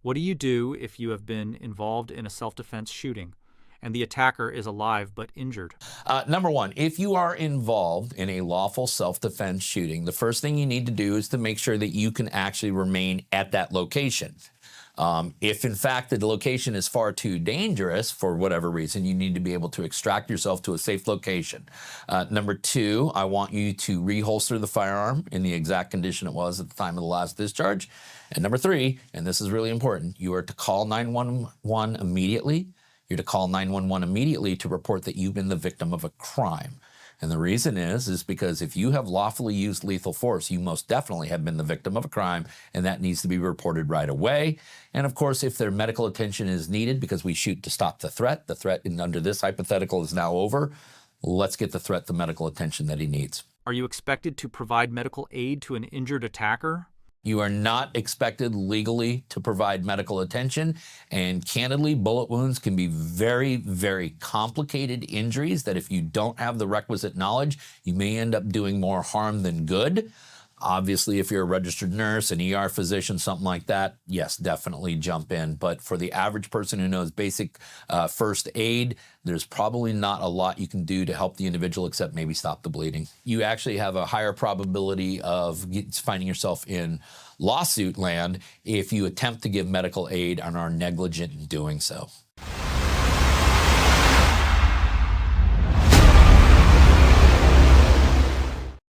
What do you do if you have been involved in a self-defense shooting and the attacker is alive but injured? Number one, if you are involved in a lawful self-defense shooting, the first thing you need to do is to make sure that you can actually remain at that location. If in fact the location is far too dangerous for whatever reason, you need to be able to extract yourself to a safe location. Number two, I want you to reholster the firearm in the exact condition it was at the time of the last discharge. And number three, and this is really important, you are to call 911 immediately. You're to call 911 immediately to report that you've been the victim of a crime. And the reason is because if you have lawfully used lethal force, you most definitely have been the victim of a crime, and that needs to be reported right away. And of course, if their medical attention is needed because we shoot to stop the threat under this hypothetical is now over, let's get the threat the medical attention that he needs. Are you expected to provide medical aid to an injured attacker? You are not expected legally to provide medical attention, and candidly, bullet wounds can be very, very complicated injuries that if you don't have the requisite knowledge, you may end up doing more harm than good. Obviously, if you're a registered nurse, an ER physician, something like that, yes, definitely jump in. But for the average person who knows basic first aid, there's probably not a lot you can do to help the individual except maybe stop the bleeding. You actually have a higher probability of finding yourself in lawsuit land if you attempt to give medical aid and are negligent in doing so.